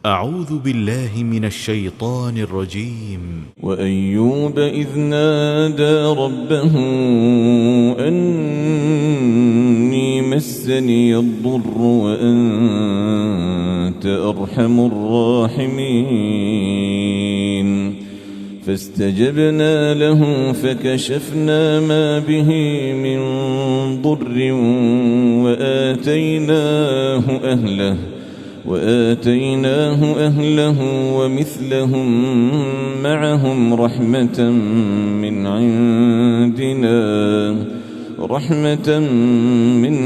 أعوذ بالله من الشيطان الرجيم. وأيوب إذ نادى ربه أني مسني الضر وأنت أرحم الراحمين فاستجبنا له فكشفنا ما به من ضر وآتيناه أهله ومثلهم معهم رحمة من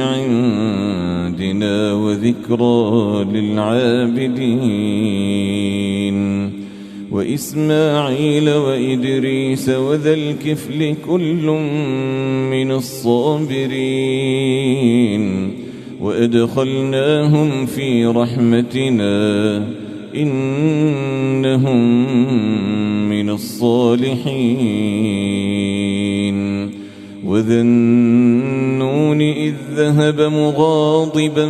عندنا وذكرى للعابدين وإسماعيل وإدريس وذا الكفل كل من الصابرين وأدخلناهم في رحمتنا إنهم من الصالحين وذا النون إذ ذهب مغاضبا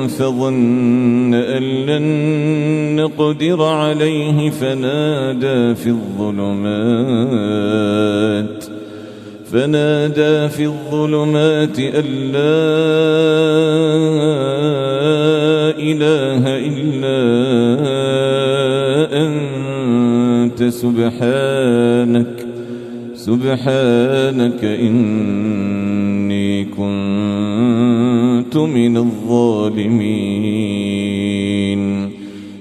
فظن أن لن نقدر عليه فنادى في الظلمات أن لا إله إلا أنت سبحانك إني كنت من الظالمين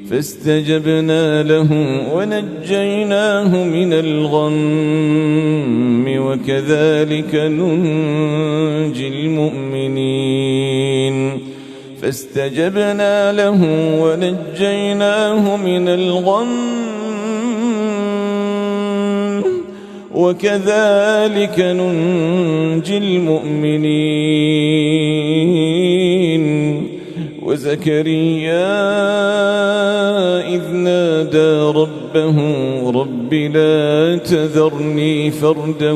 فاستجبنا له ونجيناه من الغم وكذلك ننجي المؤمنين وزكريا إذ نادى ربه رب لا تذرني فردا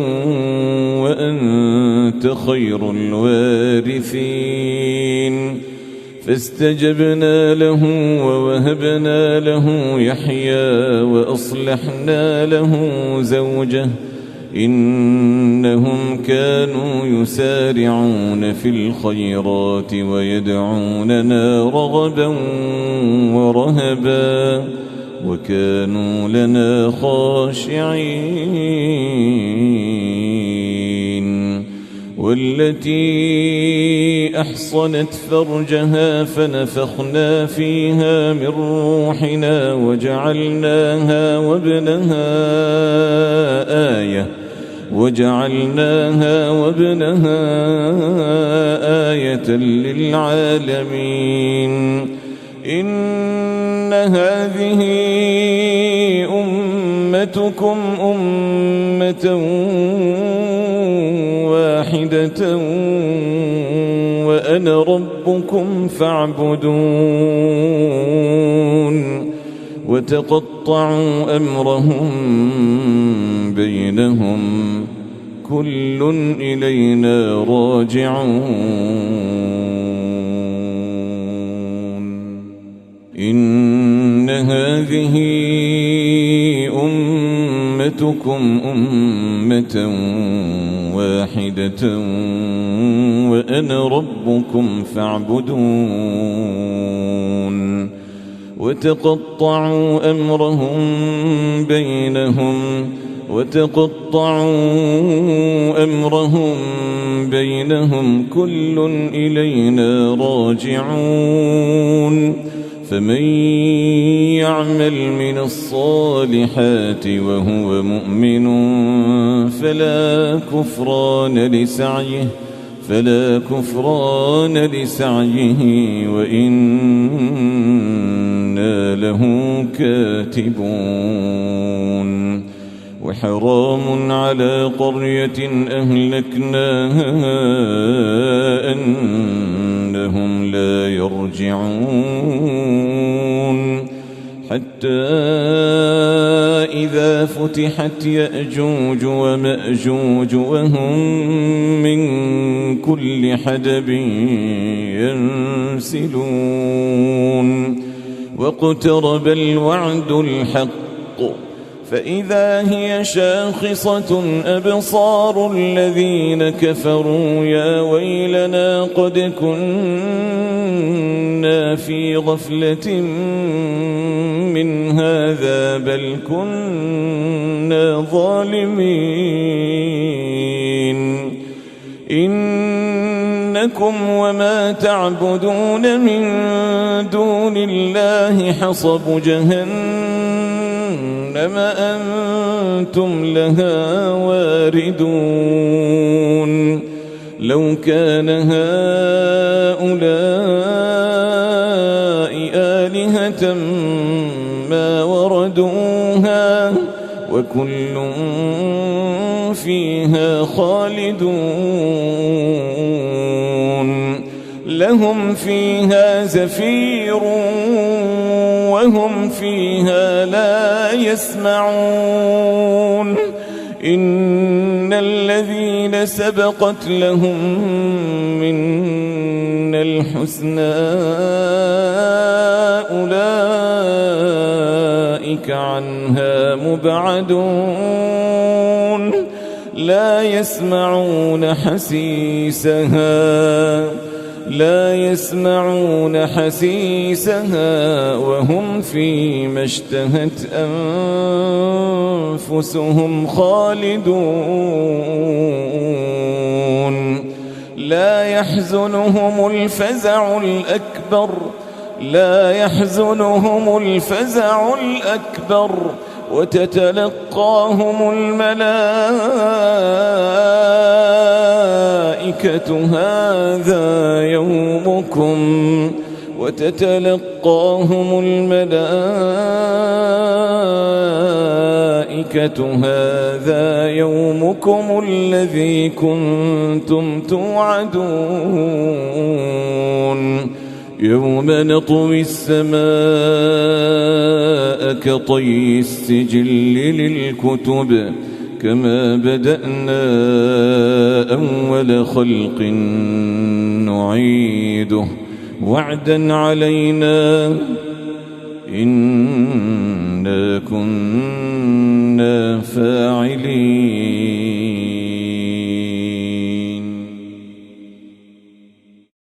وأنت خير الوارثين فاستجبنا له ووهبنا له يحيى وأصلحنا له زوجه إنهم كانوا يسارعون في الخيرات ويدعوننا رغبا ورهبا وكانوا لنا خاشعين والتي أحصنت فرجها فنفخنا فيها من روحنا وجعلناها وابنها آية للعالمين إن هذه أمتكم أمة واحدة وأنا ربكم فاعبدون وتقطعوا أمرهم بينهم كل إلينا راجعون إن هذه أمتكم أمة واحدة وأنا ربكم فاعبدون وتقطعوا أمرهم بينهم كل إلينا راجعون فمن يعمل من الصالحات وهو مؤمن فلا كفران لسعيه وإنا له كاتبون وحرام على قرية أهلكناها أنهم لا يرجعون حتى إذا فتحت يأجوج ومأجوج وهم من كل حدب ينسلون واقترب الوعد الحق فإذا هي شاخصة أبصار الذين كفروا يا ويلنا قد كنا في غفلة من هذا بل كنا ظالمين إنكم وما تعبدون من دون الله حصب جهنم أنتم لها واردون لو كان هؤلاء آلهة ما وردوها وكل فيها خالدون لهم فيها زفير وهم فيها لا يسمعون إن الذين سبقت لهم منا الحسنى أولئك عنها مبعدون لا يسمعون حسيسها وهم فيما اشتهت أنفسهم خالدون لا يحزنهم الفزع الأكبر وتتلقاهم الملائكة هذا يومكم الذي كنتم توعدون يوم نطوي السماء كطي السجل للكتب كما بدأنا أول خلق نعيده وعدا علينا إنا كنا فاعلين